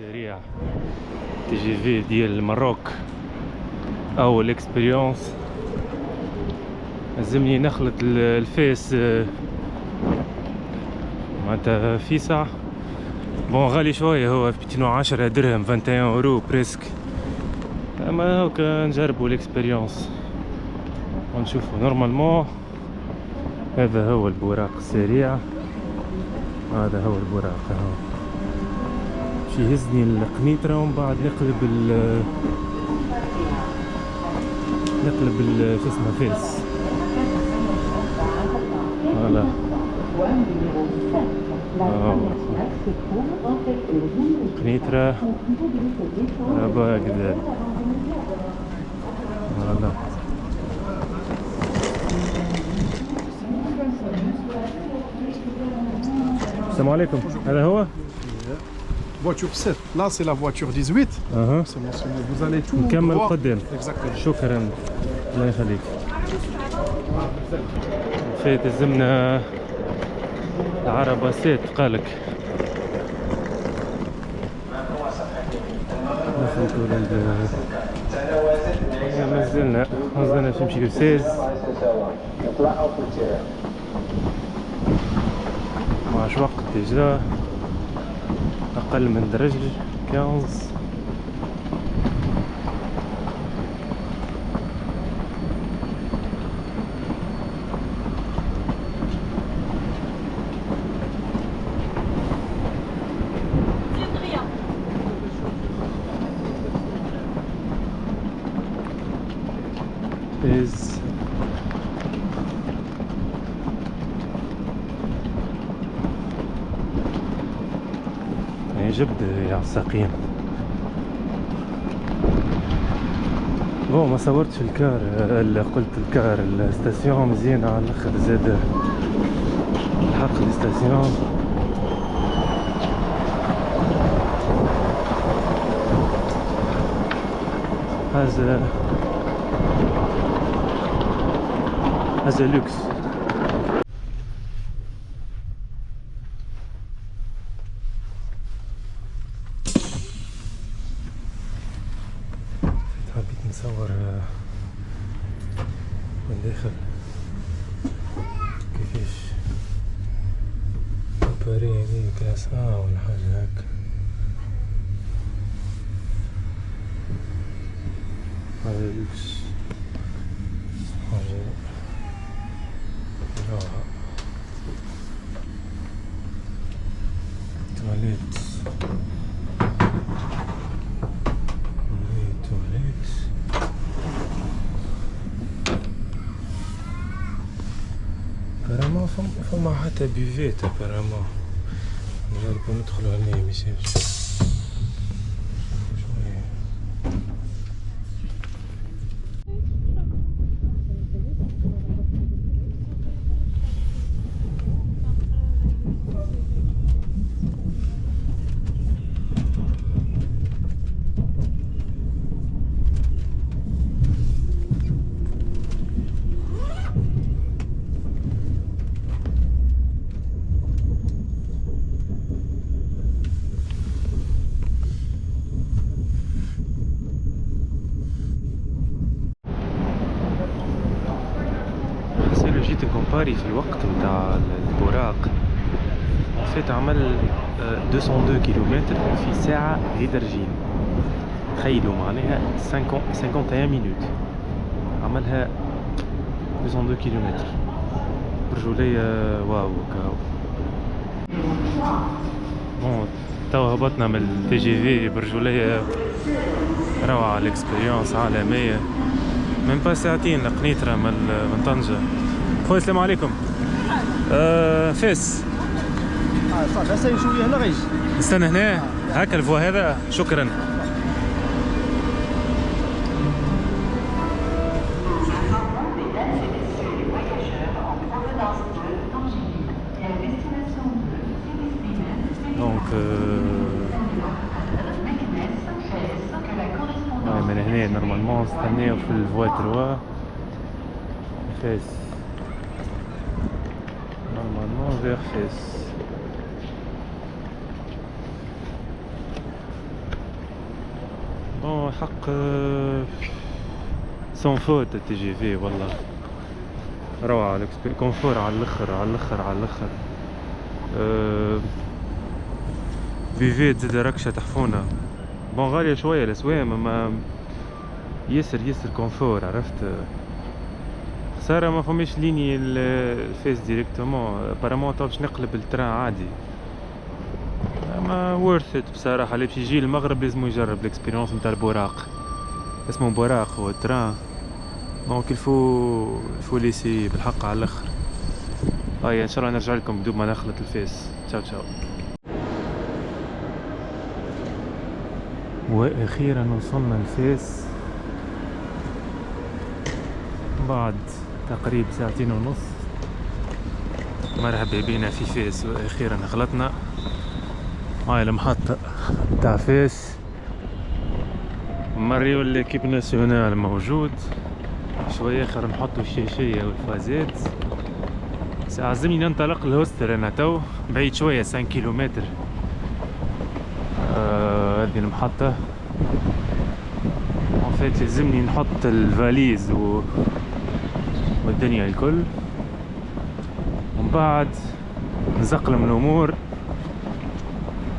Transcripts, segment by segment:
سريع تي جي في ديال المروك اول اكسبيريونس. لازمني نخلط الفيس معناتها فيسع. بون غالي شويه، هو 210 درهم 21 اورو بريسك، اما هاكا نجربوا الاكسبيريونس ونشوفوا. نورمالمون هذا هو البراق السريع، هذا هو البراق اهو. شي يهزني القنيطرة ومن بعد نقلب شو اسمه فيس. فوالا قنيطرة ربا كذا. فوالا السلام عليكم. هذا هو voiture 7. Là, c'est la voiture 18. C'est mentionné. Vous allez tout نكمل voir. قدام. Exactement. شكرا، الله يخليك. فايت الزمنا العربة 7 قالك. نفوتوا مازلنا باش نمشيو 16. معاش وقت ديجا، أقل من درجة 15. جبد يا عساقين. بون ما صورتش الكار، قلت الكار الستاسيون مزيانة على الاخر، زاد الحق الستاسيون. هذا لوكس. حبيت نصور من داخل كيفاش باري يعني كلاس ولا حاجة هاك. هذا لوكس حاجة روعة. تواليت apparemment فما حتى بيفيت apparemment. نجربو ندخلو هنا ميسيرش شوية. جيت نكومباري في الوقت نتاع البراق، فات عمل 202 كيلومتر في ساعة 11. تخيلوا معناها 51 مينوت عملها 202 كيلومتر برجولية. واو كاو. بون توا هبطنا من التي جي في برجولية روعة. الاكسبيريونس عالمية. من با ساعتين لقنيطرة من طنجة. خويا السلام عليكم. فاس صافي استنى شويه هنا غيجي. نستنى هنا هاكا الفوا هذا. شكرا. دونك من هنا نورمالمون نستناو في الفوا 3 فاس. نورمالمون فيغ فاس. نو حق سون فوت تي جي في والله روعة. كونفور على الاخر على الاخر على الاخر. فيفيت زاد ركشة تحفونة. بون غالية شوية الاسوام اما ياسر كونفور عرفت. خسارة ما فماش ليني الفيس ديريكتومون ابارامون باش نقلب التران عادي. اما ورثت بصراحة. اللي باش يجي المغرب لازم يجرب الاكسبيريونس نتاع البراق. اسمه براق هو التران دونك الفو ليسي بالحق على الاخر. هاي ان شاء الله نرجع لكم بدون ما نخلط الفيس. تشاو. واخيرا وصلنا الفيس بعد تقريبا 2.5 ساعة. مرحبا بينا في فيس واخيرا خلطنا. هاي المحطة تاع فيس. مريو ليكيب ناسيونال موجود. شوية اخر نحطو الشاشية والفازات. عزمني ننطلق الهوستل انا تو بعيد شوية 5 كيلومتر. هذه المحطة فات لازمني نحط الفاليز والدنيا الكل ومن بعد نزقلم الامور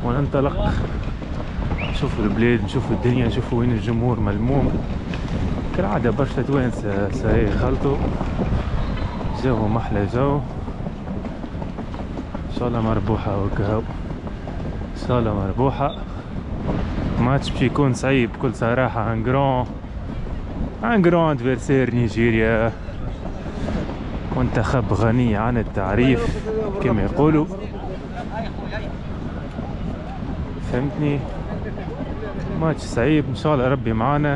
وننطلق. نشوفوا البلاد نشوفوا الدنيا نشوفوا وين الجمهور ملموم كالعادة. برشا توانسة ساي خلطوا جو محلى جو. ان شاء الله مربوحة وكهو ان شاء الله مربوحة. ماتش باش يكون صعيب بكل صراحة. عن جران ادفيرسير نيجيريا. منتخب غني عن التعريف كما يقولوا فهمتني. ماتش صعيب ان شاء الله ربي معانا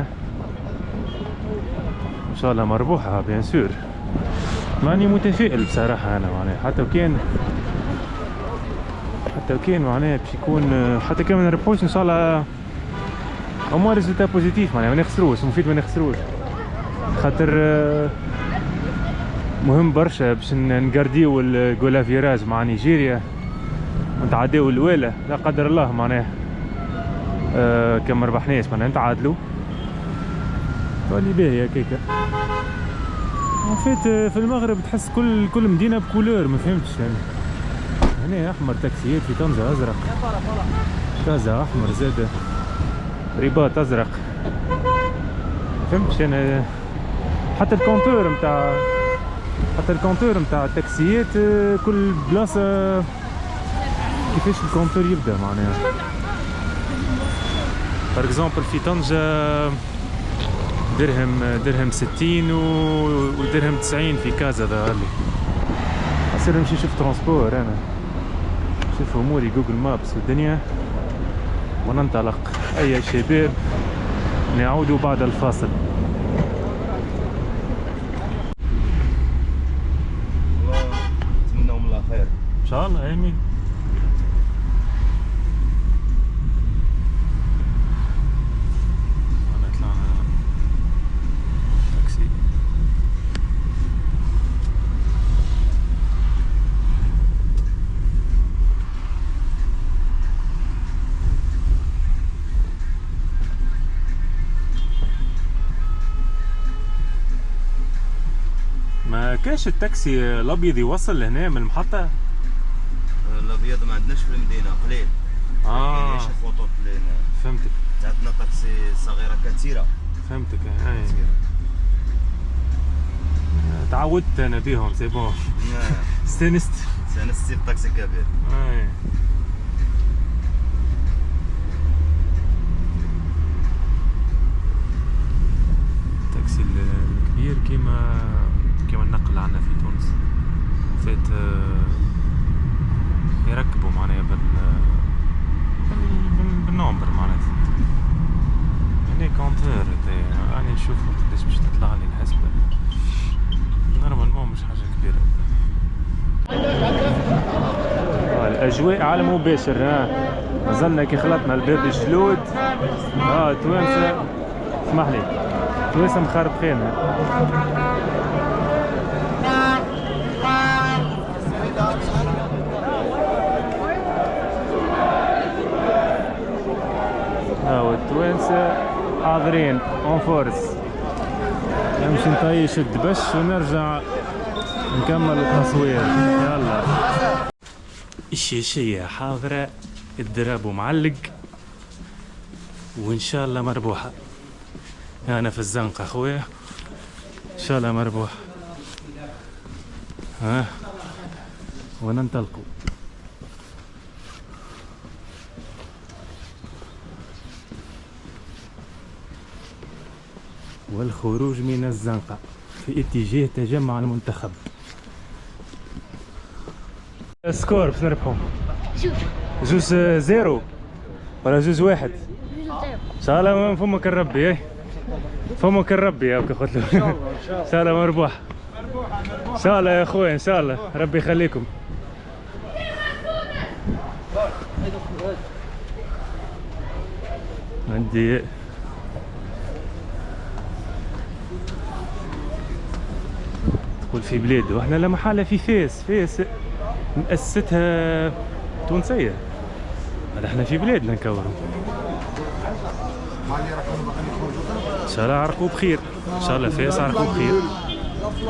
ان شاء الله مربوحة بيان سور. ماني متفائل بصراحة انا معناها حتى وكان معناها باش يكون حتى كان ما نربحوش ان شاء الله هما ريزولتا بوزيتيف معناها ما نخسروش. مفيد ما نخسروش خاطر مهم برشا باش نقرديو الجولا فيراج مع نيجيريا ونتعداو الوالا لا قدر الله معناها. كان ما ربحناش معناها نتعادلو تولي باهي هكاكا. فات في المغرب تحس كل مدينة بكولور ما فهمتش يعني. هنا احمر تاكسيات، في طنجة ازرق، كازا احمر زاده، رباط ازرق. فهمتش انا. حتى الكونتور نتاع التاكسيات كل بلاصه كيفاش الكونتور يبدا معناها. بار اكزومبل في طنجة درهم 60 ودرهم 90 في كازا. ظهر لي اصير نمشي نشوف ترونسبور انا، شوف اموري جوجل مابس والدنيا وننطلق. اي شباب نعود بعد الفاصل. نتمنىهم الله خير ان شاء الله امين. ما كاش التاكسي الابيض يوصل لهنا من المحطة؟ الابيض ما عندناش في المدينة قليل. كاينش خطوط لهنا. فهمتك. عندنا تاكسي صغيرة كثيرة. فهمتك. تعودت انا بيهم سي بون. استانست بتاكسي كبير. التاكسي الكبير كيما النقل عندنا في تونس. فات يركبوا معناها بالنومبر معناتها. هنا كونتور راني نشوف قداش باش تطلع لي الحسبة. نورمالمون مش حاجة كبيرة. الأجواء على المباشر. مازلنا كي خلطنا الباب الجلود. توانسة اسمح لي توانسة مخربخين. التوانسة حاضرين اون فورس. نمشي نطيش الدبش ونرجع نكمل التصوير. يلا الشيشية حاضرة، الدراب معلق، وان شاء الله مربوحة. انا في الزنقة اخويا، ان شاء الله مربوحة. ها وننطلقوا. والخروج من الزنقة في اتجاه تجمع المنتخب. سكور باش نربحو؟ جوز زيرو ولا جوز واحد؟ ان شاء الله من فمك الربي. فمك الربي يا قلت له. ان شاء الله مربوح. ان شاء الله يا اخوي، ان شاء الله ربي يخليكم. عندي تقول في بلاد، واحنا لا محالة في فاس مؤسستها تونسية. هذا احنا في بلادنا نكورو. ان شاء الله عرقوا بخير، ان شاء الله فاس عرقوا بخير.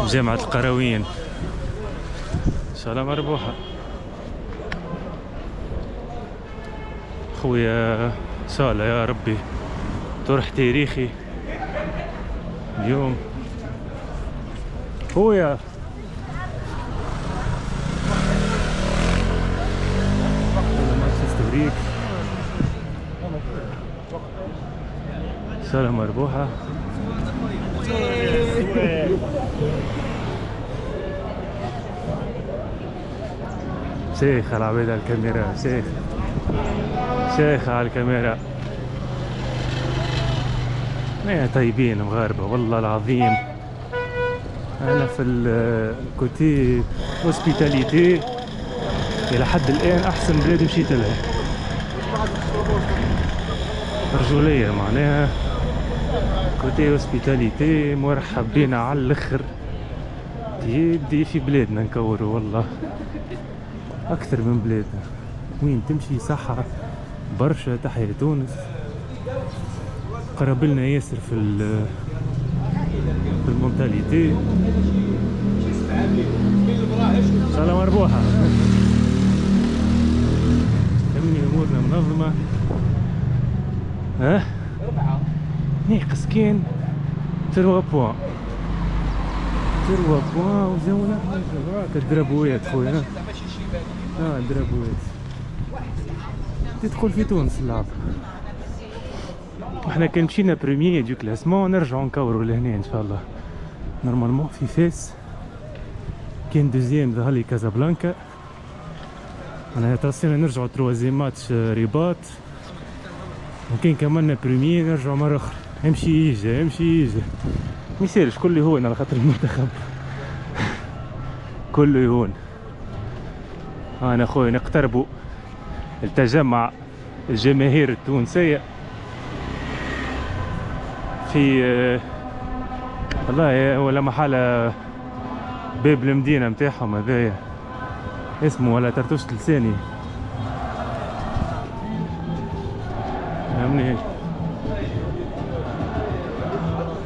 جامعة القرويين ان شاء الله مربوحة. خويا ان شاء الله يا ربي طرح تاريخي اليوم. خويا ماتش ان شاء الله مربوحة. شيخ العبيد على الكاميرا، شيخ على الكاميرا. يا طيبين مغاربة والله العظيم. أنا في الكوتي هوسبيتاليتي إلى حد الآن أحسن بلاد مشيت لها. رجولية معناها كوتي هوسبيتاليتي مرحب بينا على الآخر. يدي في بلادنا نكورو والله أكثر من بلادنا. وين تمشي صحة برشا. تحية تونس، قرب لنا ياسر في المونتاليتي. ان شاء الله مربوحة. كمني امورنا منظمة. ها ناقص كان 3 بوان وزونا الدرابوات خويا. الدرابوات تدخل في تونس اللعب. احنا كان مشينا بريمير دو كلاسمون، نرجعو نكورو لهنا ان شاء الله. نورمالمون في فاس كان دوزيام ظهرلي كازابلانكا. انا ترسينا نرجعو تروازيام ماتش رباط، وكان كملنا بريمير نرجعو مرة اخرى. امشي يجي ميسالش كله يهون على خاطر المنتخب. كله يهون. انا خويا نقتربوا التجمع الجماهير التونسية في والله ولا محالة باب المدينة متاعهم هذايا اسمه ولا ترتوش لساني فهمني.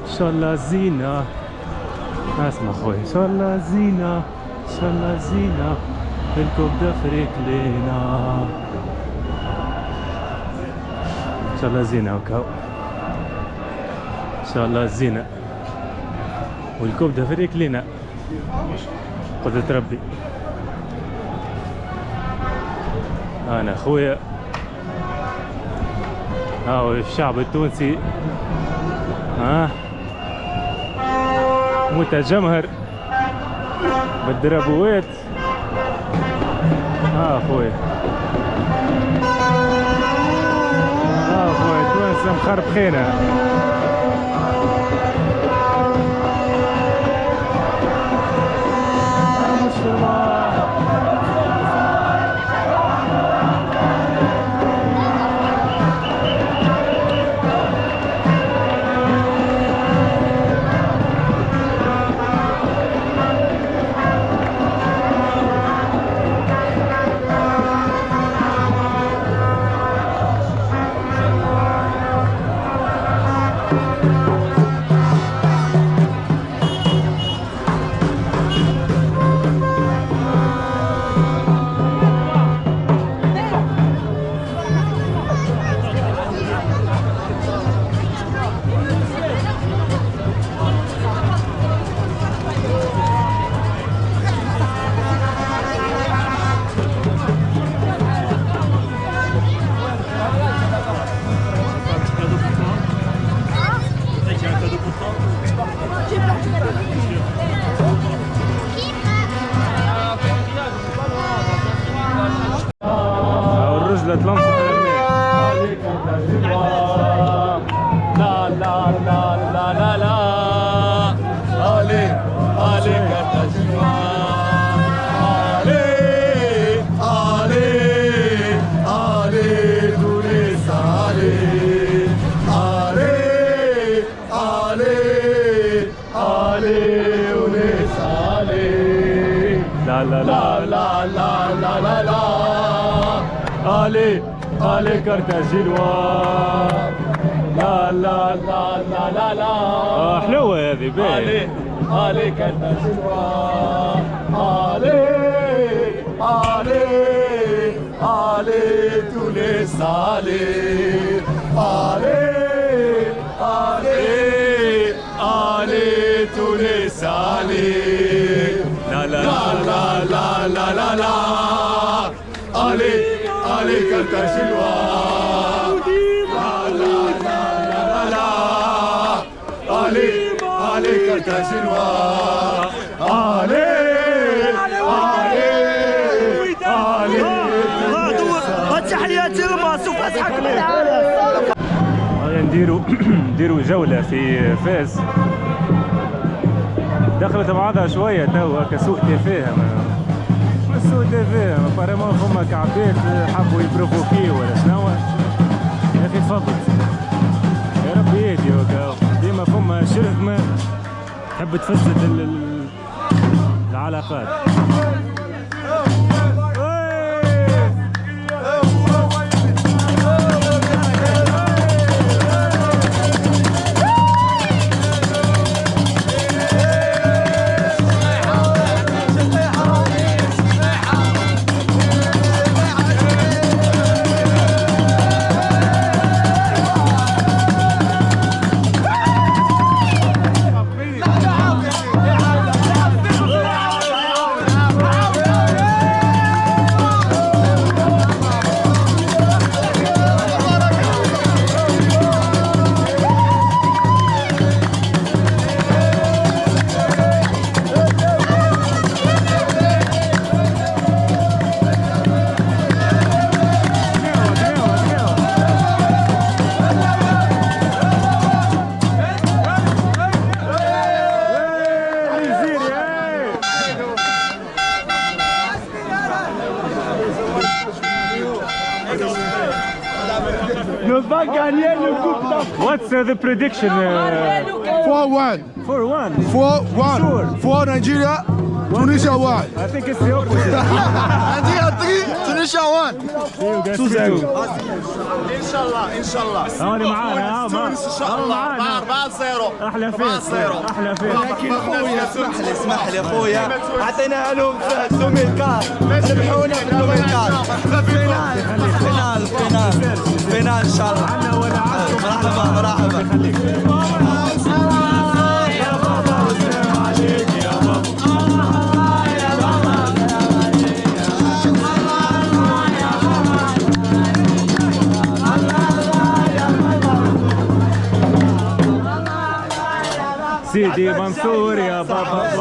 ان شاء الله زينة. اسمع خويا، ان شاء الله زينة، ان شاء الله زينة الكوب دافريك لينا. ان شاء الله زينة وكاو، ان شاء الله زينة والكوب دافريك لينا قدرة ربي. انا خويا الشعب التونسي متجمهر بالدرابوات. خويا خويا تونس مخربخينة. لا لا لا لا لا لا لا لا علي كارتاجينوا لا لا لا لا لا لا حلوة هذه باهي علي كارتاجينوا علي تونس علي تونس علي لا لا لا لا لا لا لا علي كارتاجينوا لا لا لا لا لا علي كارتاجينوا تحياتي للباص وفتحك بالعالم. نديروا جولة في فاس. دخلت بعضها شوية توا كسوء تفاهم. سوء تفاهم اباريمون فما كعبات حبوا يبروفوكيو ولا شنو. يا اخي تفضل يا ربي يهدي وكا ديما فما شرذمة تحب تفسد العلاقات. What's the prediction? 4-1. 4-1. 4-1. Sure. For Nigeria, Tunisia 1. I think it's the opposite. Nigeria 3, Tunisia 1. 2-0. Inshallah. هوني معانا تونس ان شاء الله 4-0. احلى فيس احلى فيس. لكن خويا اسمح لي خويا عطينا لهم في الدومينكار ربحونا في الدومينكار فينال ان شاء الله. مرحبا سيدي منصور يا بابا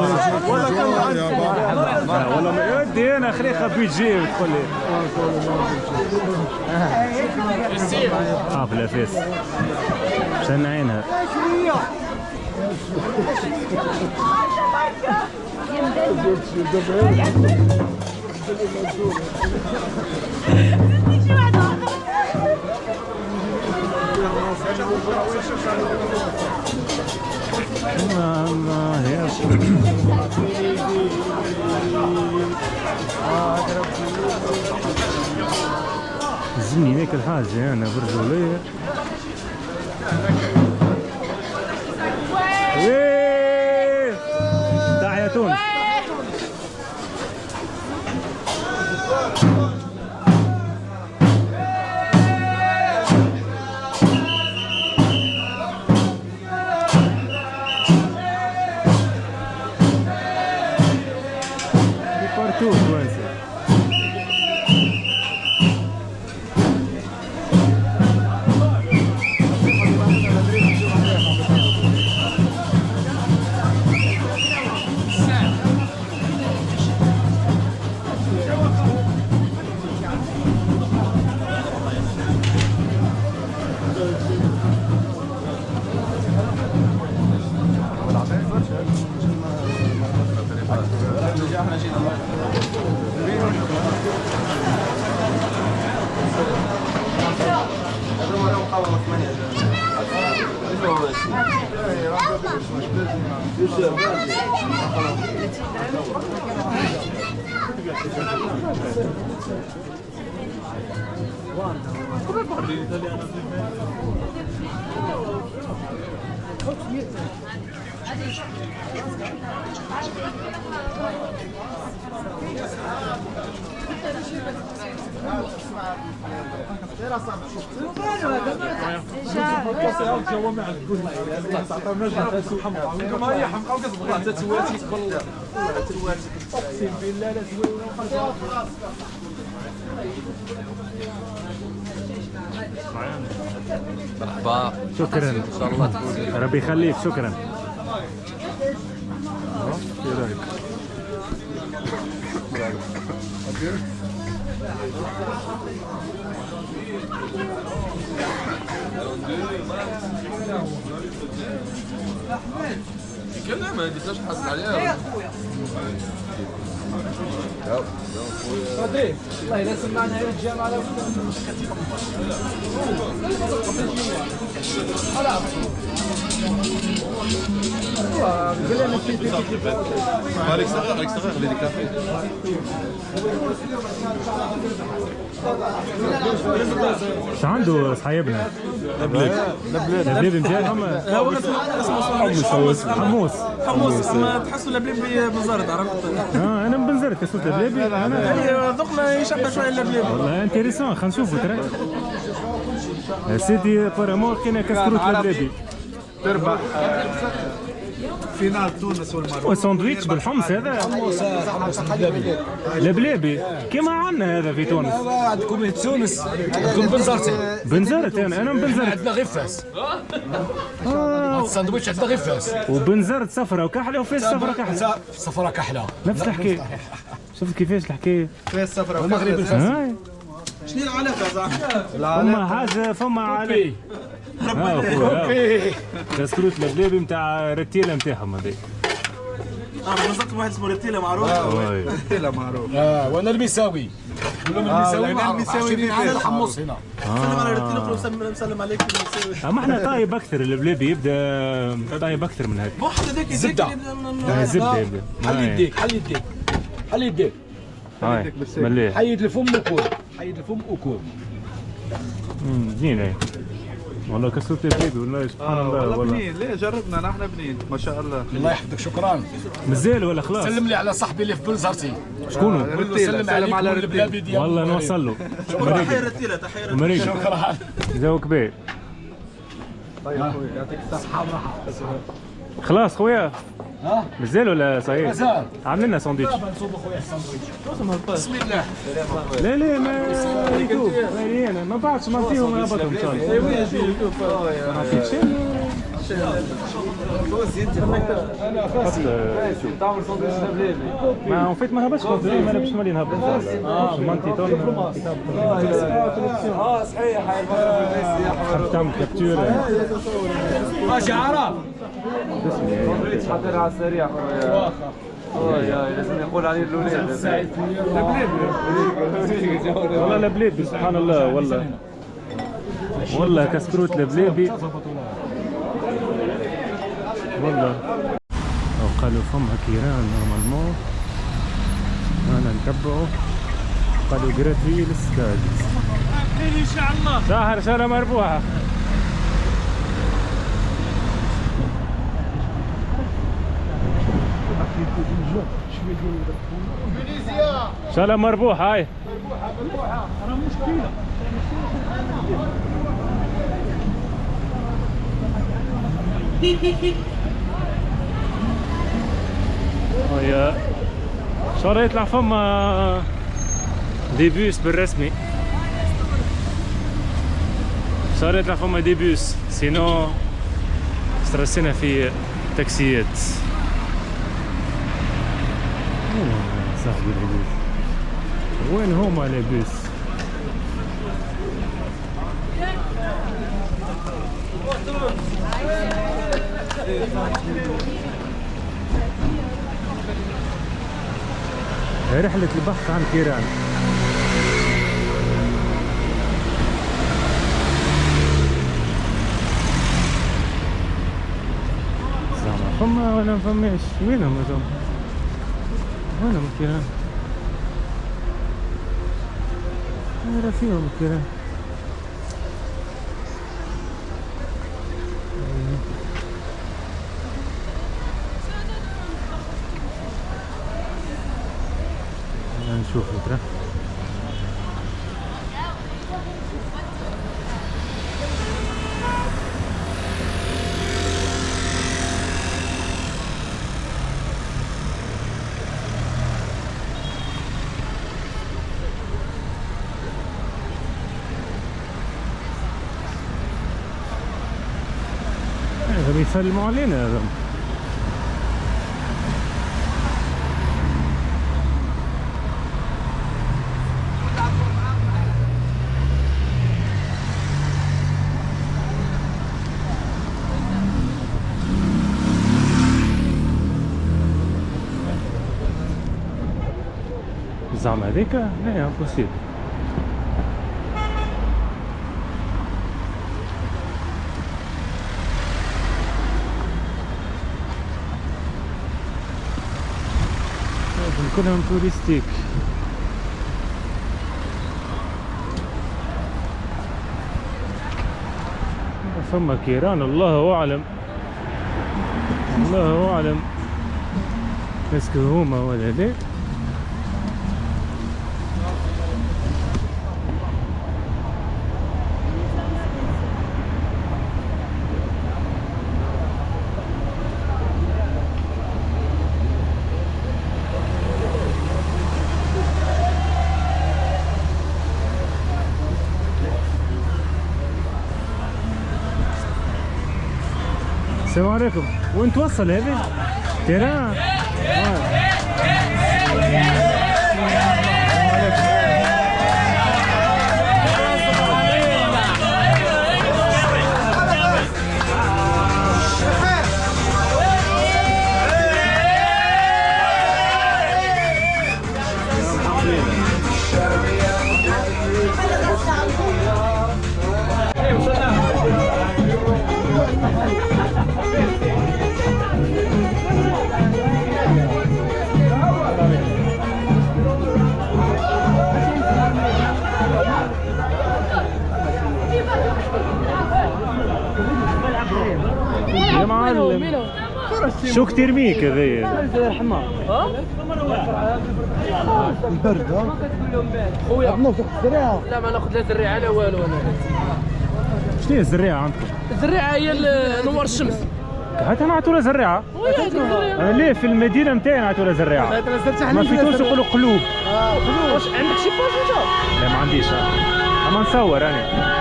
والله يودي انا خليها بيجي وتقول لي بلا فيس مشان عينها الله يا زني هيك الحاجة أنا برجولية. تحيا تونس. مرحبا. شكرا ان شاء الله تكون. ربي يخليك. شكرا. كلها ما قدرتش نحصل عليها. والله لا سمعنا هاي الجامعة على عليك صغير اللي كافي. ايش عنده صاحبنا؟ لبليب نتاعهم هو اسمه حموس ما تحسوا لبليب بنزرت عرفت؟ انا من بنزرت كسوت لبليبي. انا هي ذوقنا يشبه شويه اللبليب. والله انتريسون. خلينا نشوفوا ترى سيدي بارامور كاين كسكروت لبليبي. تربح فينال تونس والمغرب. والساندويتش بالحمص هذا حمص اللبلبي. لبليبي كيما عندنا هذا في تونس. عندكم تونس عندكم بنزرتي. بنزرت انا من بنزرت. عندنا غير فاس. الساندويتش عندنا غير فاس. وبنزرت صفرة وكحلة وفاس صفرة كحلة. صفرة كحلة نفس الحكاية. شفت كيفاش الحكاية؟ فاس صفراء والمغرب الفاس. هاي شنو العلاقه صح؟ فما حاجة فما علي. كسكروت لبليبي نتاع رتيلة نتاعهم هذيك. بالضبط واحد اسمه رتيله معروف. رتيلة معروف. وانا المساوي. كلهم المساوي في على الحمص هنا. سلم على رتيله قول مسلم عليك المساوي. اما احنا طايب اكثر. اللبليبي يبدا طايب اكثر من هيك. واحد هذاك زبدة. الزبدة يبدا. حل يديك حل يديك حل يديك. هاي مليح. حيد الفم وكل حيد الفم وكل. زين هاي والله كسرت لبليبي والله سبحان الله. والله والله بنين. ليه جربنا نحن بنين ما شاء الله. الله يحفظك شكرا. مازال ولا خلاص؟ سلم لي على صاحبي اللي في بنزرتي. شكون؟ قول له سلم عليك على والبلابي ديالو. والله نوصل له. تحيه رتيله تحيه مريض شكرا. جاو كبير. طيب اخوي يعطيك الصحة. خلاص خويا ها مازال ولا صحيح؟ مازال. عامل لنا ساندويتش. نصوب خويا الساندويتش. بسم الله. لا ما يدوب مليانه ما بعدش ما فيهم هبطهم ان شاء الله. ما فيت ما هبطش كونتري ما باش نولي نهبط مانتي تون. صحيح حاب تعمل كابتور. ماشي عرب. حضر على السريع لازم يقول عليه الاولاد. والله لبليبي سبحان الله. والله كسكروت لبليبي والله. قالوا فمها كيران نورمالمون. انا نتبعه. قالوا جراتوي للستاد ان شاء الله. شهر مربوحه. شاله مربوحه. هاي راه مشكله. ويا شهر يطلع فما دي بوس بالرسمي. شهر يطلع فما دي بوس سينو استرسينا في تاكسيات. صاحبي العبوس وين هما لابوس؟ رحلة البحث عن كيران. فما ولا ما فماش. وينهم هذوما؟ وينهم كيران؟ هذا فيهم كده. نشوفوا ترى. هذا بيسلموا علينا هذا. زعما هذيك لا امبوسيبل. كلهم توريستيك. فما كيران الله اعلم، الله اعلم اسكو هما ولا لا. السلام عليكم. وين توصل هذه؟ تيران. يا معلم شو كتير ميك هذيا؟ الحمار. البرد خويا بناخذ الزريعه. لا ما ناخذ لا زريعه لا والو. انا شنو هي الزريعة عندكم؟ الزريعه هي نور الشمس. حتى انا عطوله زريعة. انا ليه في المدينة نتاعي عطوله زريعة؟ ما في تونس يقولوا قلوب. واش عندك شي باج انت؟ لا ما عنديش. اما نصور انا.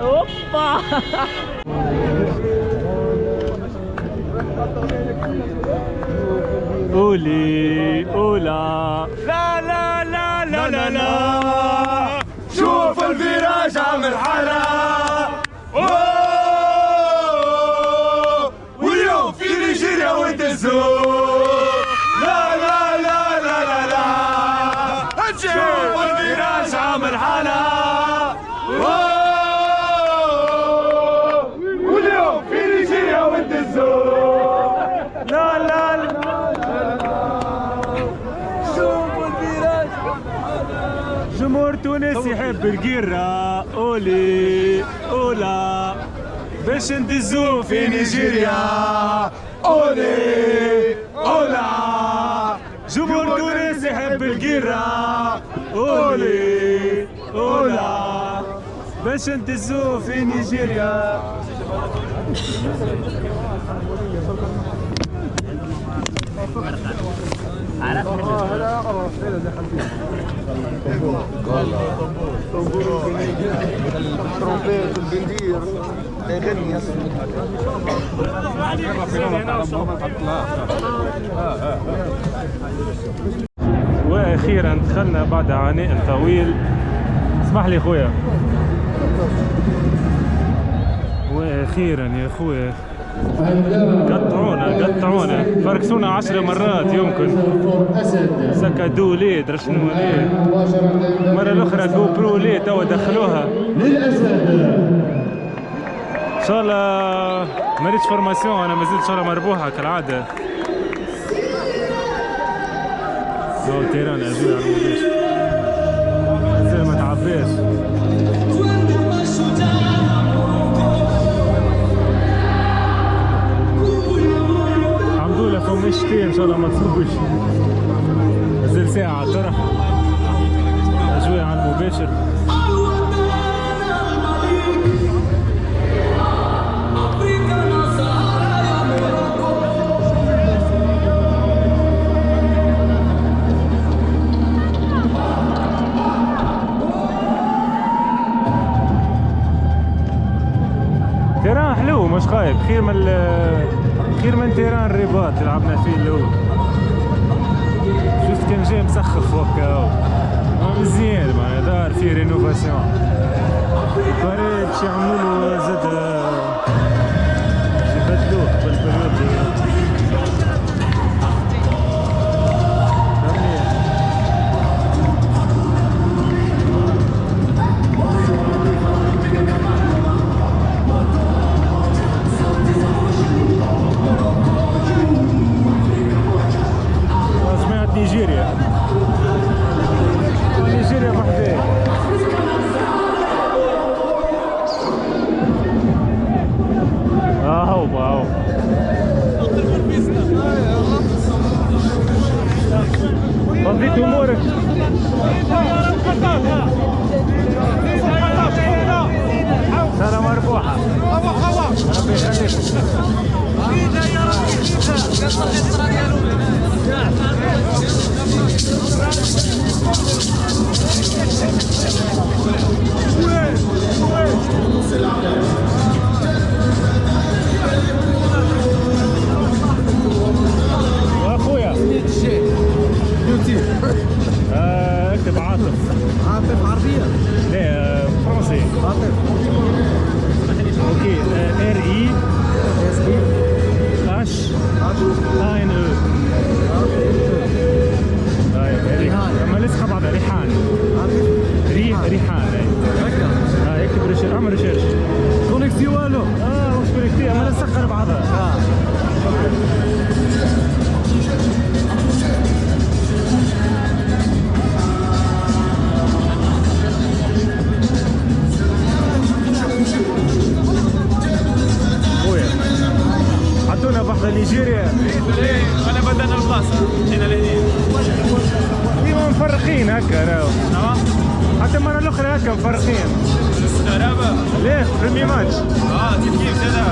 اوبا قولي اولا لا لا لا لا لا لا. شوف الفراش عامل حالة واليوم في نيجيريا وتزور. لا لا لا لا لا لا. شوف الفراش عامل حالة واليوم في نيجيريا وتزور. لا لا لا. جمهور تونس يحب القيرة. أولي أولا باش ندزو في نيجيريا. أولي أولا. جمهور تونس يحب القيرة. أولي أولا باش ندزو في نيجيريا. الترومبيت والبندير يغني. واخيرا دخلنا بعد عناء طويل. اسمح لي خويا. واخيرا يا خويا قطعونا فركسونا 10 مرات يمكن. سكدو ليه درا شنو ليه. المره الاخرى جو برو ليه توا دخلوها. ان شاء الله ما ريتش فورماسيون. انا مازلت ان شاء الله مربوحه كالعاده. هو تيران أجواء على المباشر زي ما تعباش. الحمد لله فما شتي إن شاء الله ما تصبش. مازال ساعة على الطرح. أجواء على المباشر. تيران حلو مش خايب، خير من تيران الرباط اللي لعبنا فيه الاول. شفت كان جاي مسخف وهكا مزيان معناها دار فيه رينوفاسيون. الباري باش يعملولو زاد يبدلوه بالبريود. نيجيريا بحذايا. هاو فضيت امورك. سنة مربوحة. ربي يخليك. واخويا اكتب عاطف. عاطف عربية؟ لا فرنسي. عاطف. اوكي RI HANE. ريحان. اما لسه بعضها ريحان. ريحان. هكا. اكتب ريشيرش. اعمل ريشيرش. كونيكتي والو. مش كونيكتي اما لسه سخر بعضها. حطونا بحر نيجيريا. انا بدنا البلاصه جينا لهنا. ديما مفرقين هكا راهو. حتى المره الاخرى هكا مفرقين. غرابه. ليه؟ بريمي ماتش. كيف كذا.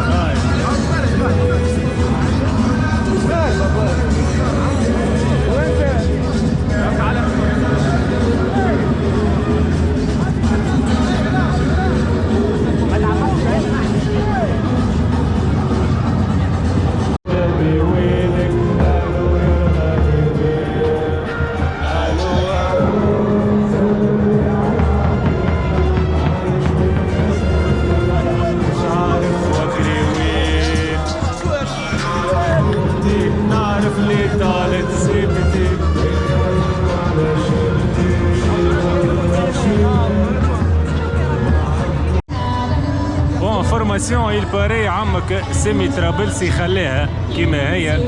il paraît عمك سيمي ترابلسي خليها كيما هي.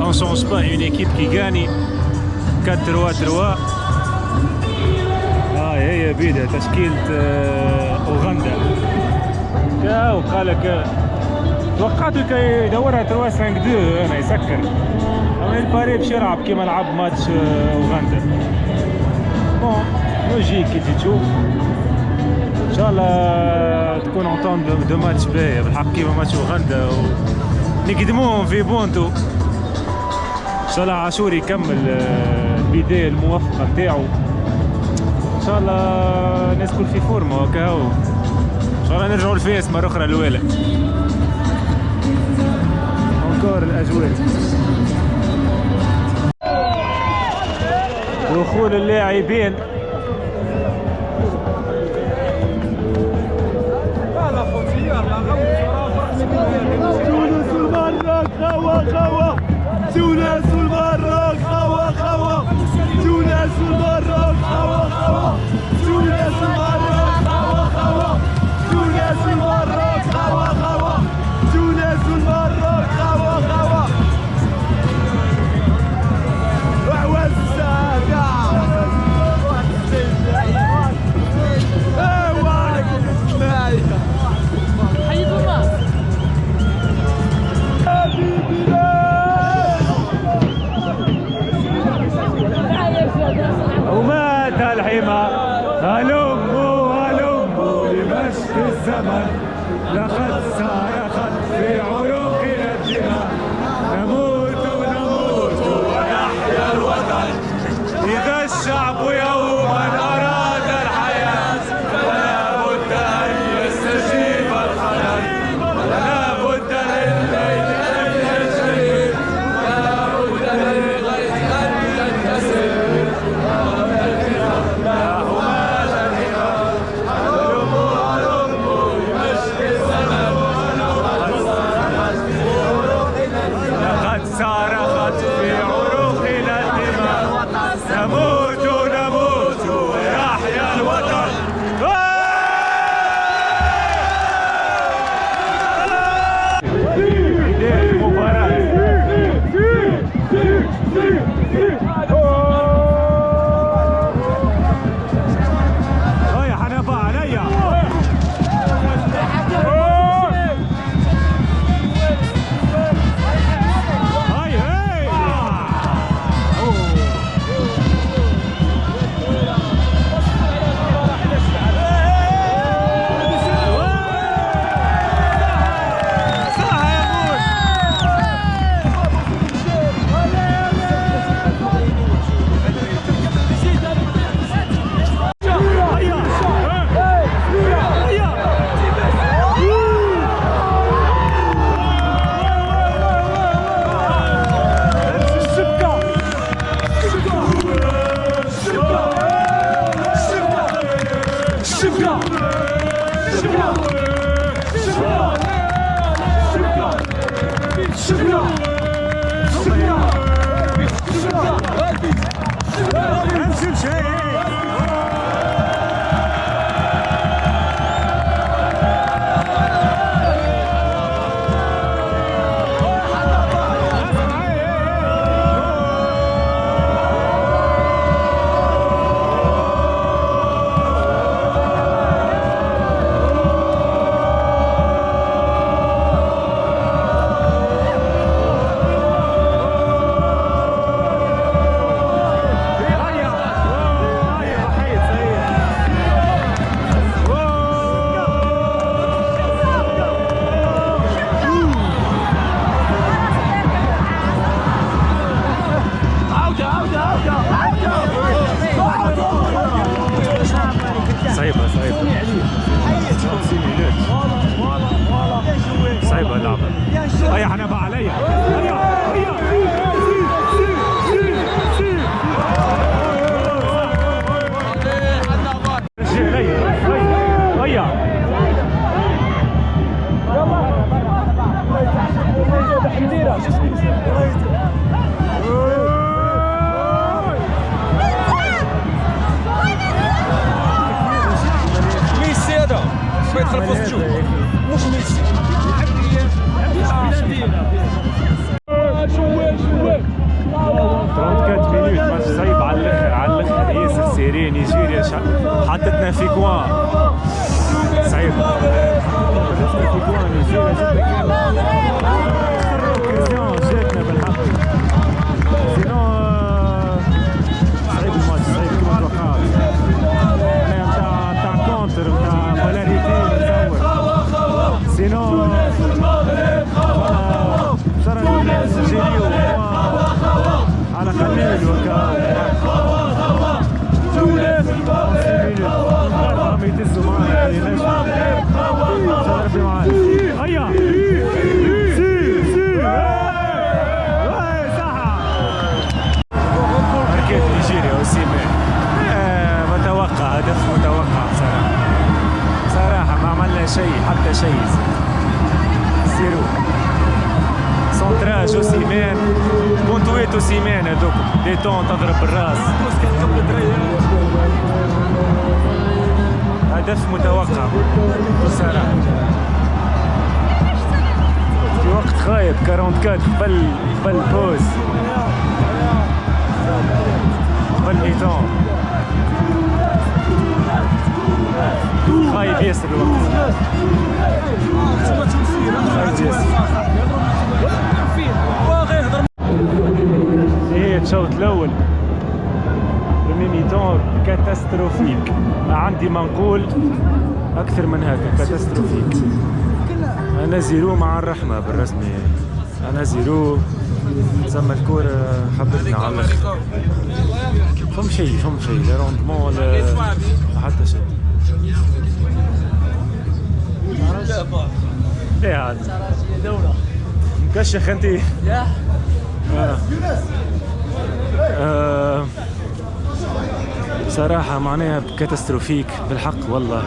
on change pas une équipe qui gagne 4-3-3. هي بيدها تشكيلة اوغندا. كاو قالك توقعت كي يدورها 3-5-2 انا يسكر. اما الباري باش يلعب كيما لعب ماتش اوغندا. بون لوجيك كي تشوف ان شاء الله تكون اونطون دو ماتش باهيه بالحق كيما ماتش اوغندا ونقدموهم في بونتو. ان شاء الله عاشور يكمل البدايه الموفقه نتاعو. ان شاء الله الناس تكون في فورمه وكاهو. ان شاء الله نرجعوا لفاس مره اخرى الاولى. انكور الاجواء دخول اللاعبين. تونس والمغرب خوا تونس والمغرب خوا تونس والمغرب خوا تونس والمغرب خوا تونس والمغرب خوا تونس والمغرب خوا وعوز الساعة الزمن لقد صرخت في عروقنا الدماء نموت ونموت ونحيا الوطن إذا الشعب يوما أراد الحياة فلا بد أن يستجيب القدر ولا بد للليل أن يجري ولا بد للغيث أن ينكسر لقد صرخت في عروقنا الدماء نموت نموت ويحيا الوطن بداية المباراة هيا حنبا عليا صعيبة صعيبة اللعبة هيا حنبا عليا ميسي هذا شوية خلف وسط الجو مش ميسي 34 مينوت ماتش صعيب على الاخر ياسر سيري نيجيريا حطتنا في كوان صعيب في كوان نيجيريا جاتنا بالحق سينو صعيب الماتش صعيب كما توقعت نتاع كونتر نتاع بولاريتي نتصور سينو صار نسجليو على قليل وكا ما يدزوا معنا شربي معنا هيا سي صحة حركات نيجيريا وسيمان متوقع هدف متوقع صراحة ما عملنا شيء حتى شيء سيرو سونتراج وسيمان كونتويت وسيمان هذوك دي تون تضرب بالراس هدف متوقع بصراحة في وقت خايب 44 قبل بوز قبل ميتون خايب ياسر الوقت خايب ياسر ايه الشوط الاول بريمي ميتون كاتاستروفيك ما عندي ما نقول اكثر من هكا كاتاستروفيك. انا زيرو مع الرحمه بالرسمي، انا زيرو تسمى الكورة حبتنا على الاخر. فم شيء لا روندمون ولا حتى شيء. لا عاد مكشخ انتي. صراحة معناها كاتاستروفيك بالحق والله.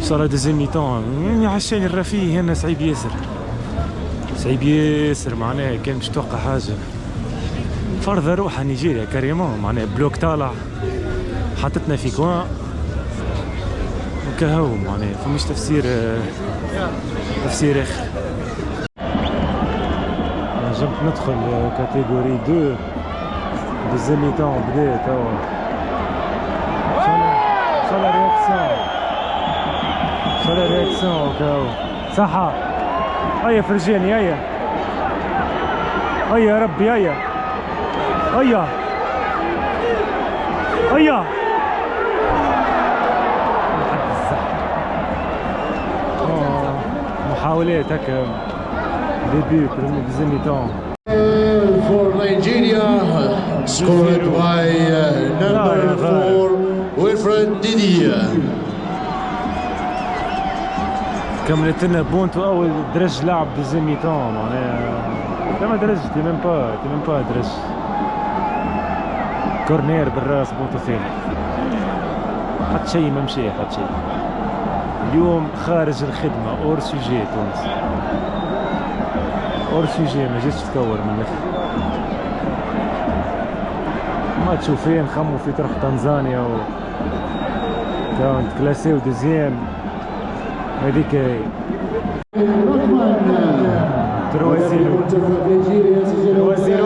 صار دوزيام ميتون عشان الرفيه هنا صعيب ياسر معناها كان مش توقع حاجة. فرضة روحها نيجيريا كاريمون معناها بلوك طالع حطتنا في كوان وكهو معناها فمش تفسير اخر. نجمت ندخل كاتيجوري 2 دوزيام ميتون بدا توا. شو لا رياكسيون كهو صحة. هيا فرجاني هيا يا ربي هيا محاولات هكا ديبي دوزيام ميتون. For Nigeria, scored by number 4 Wilfred Ndidi. كملت لنا بونتو اول درج لعب دوزيام ميتون معناها كما درج تي ميم با درج كورنير بالراس بونتو ثاني حتى شيء ما مشى حتى شيء. اليوم خارج الخدمة اور سوجي تونس اور سوجي ما جيتش تكور من الاخر. ما تشوفين خمو في طرح تنزانيا و كانت كلاسيو دوزيام هذيك 3-0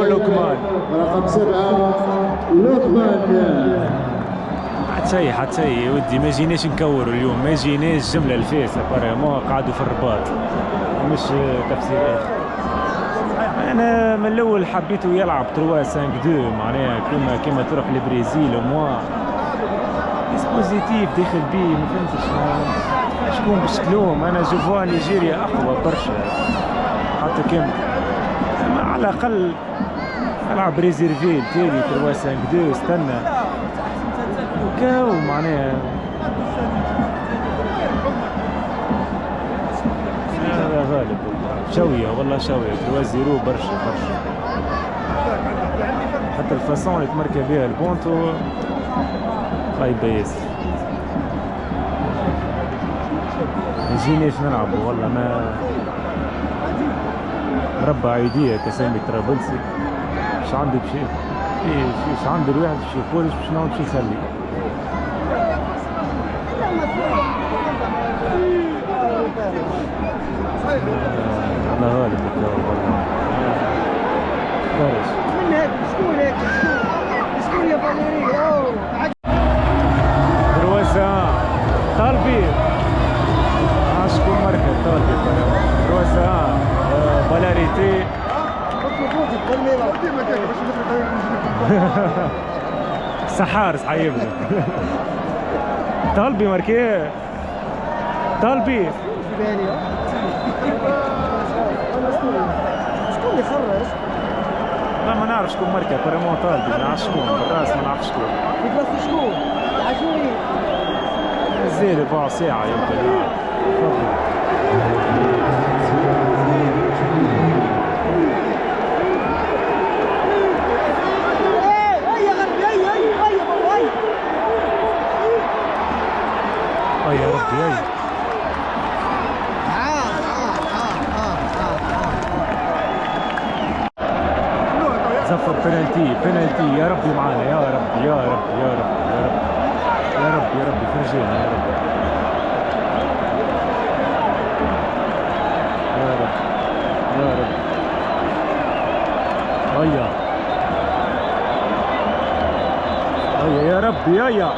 لوكمان رقم 7 لوكمان. حتى شيء يا ودي ما جيناش نكوروا اليوم، ما جيناش جمله الفاسه بارامون قعدوا في الرباط مش تفسير اخر. انا من الاول حبيته يلعب 3-5-2 معناها كما تروح لبرازيل وموا ديسبوزيتيف داخل بيه ما فهمتش شكون باش تلوم. انا جوفوا نيجيريا اقوى برشا حتى كان على الاقل العب ريزيرفي التالي 3-5-2 استنى وكاو معناها هذا غالب شويه والله شويه 3-0 برشا حتى الفاسون اللي تمركب بها البونتو خايبه ياسر. ما جيناش نلعبوا والله ما مربع عيدية كسامي طرابلسي مش عندي بشي مش عندي الواحد باش يخرج باش نعاود شي يخلي. انا غالب والله خارج من هيك شكون يا فاليري دروسة طالبي شكون مركز طالبي دروسة بلاريتي سحار صحيبنا طالبي ماركيه طالبي شكون اللي خرج؟ لا ما نعرف شكون مركب بريمون طالبي ما نعرف شكون بالراس ما نعرف شكون في بلاصة شكون؟ عجوني زين ربع ساعة يمكن. تفضل يا ربي هاي زفر بنالتي يا ربي معانا يا ربي فرجينا يا رب هيا يا ربي هيا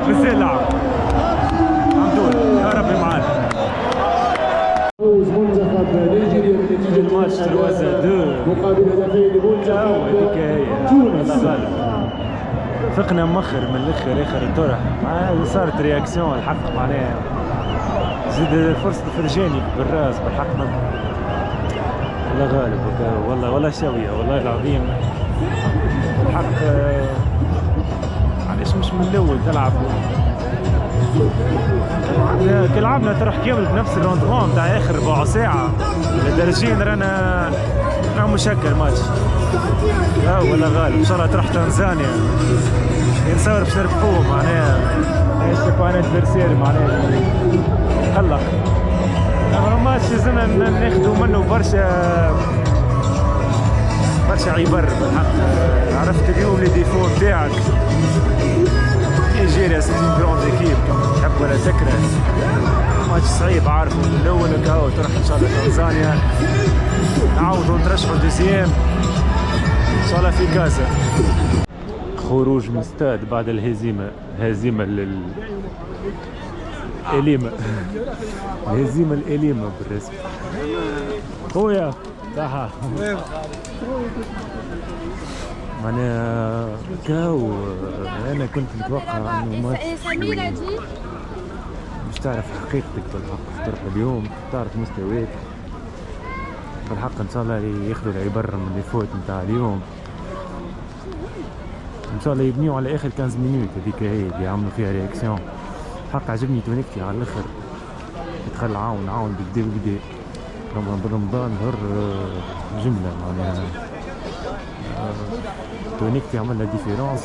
بالزين لعب الحمد لله يا ربي معانا. فوز منتخب نيجيريا بنتيجة الماتش 3-2 مقابل هدفين لمنتخب تونس. فقنا مخر من الاخر اخر الطرح صارت رياكسيون الحق معناها زيد فرصة فرجاني بالراس بالحق والله غالب والله شوية والله العظيم الحق علاش مش من الاول تلعب كي لعبنا تروح كامل بنفس الروندمون تاع اخر ربع ساعة لدرجين رانا مشكل ماتش لا ولا غالب ان شاء الله تروح تنزانيا نصور باش نربحوه معناها ايش كان ادفيرسير معناها قلق الماتش لازمنا ناخذوا منه برشا عبر بالحق. عرفت اليوم لي ديفو نتاعك نيجيريا سي اون كروند ايكيب تحب ولا تكره ماتش صعيب عارفه من الاول هكا تروح ان شاء الله تنزانيا نعاودوا نترشحوا دوزيام ان شاء الله في كاسة. خروج من استاد بعد الهزيمة الأليمة الهزيمة الأليمة بالرسم خويا صحة معناها كاو أنا كنت متوقع إنه ماتش مش تعرف حقيقتك بالحق تروح اليوم تعرف مستواك بالحق إن شاء الله ياخذوا العبر من الفوت نتاع اليوم ان شاء الله يبنيو على اخر 15 مينوت هذيك هي اللي يعملوا فيها رياكسيون. حق عجبني تونيكتي على الاخر يدخل عاون بكدا برمضان هر جمله معناها تونيكتي عمل لا ديفيرونس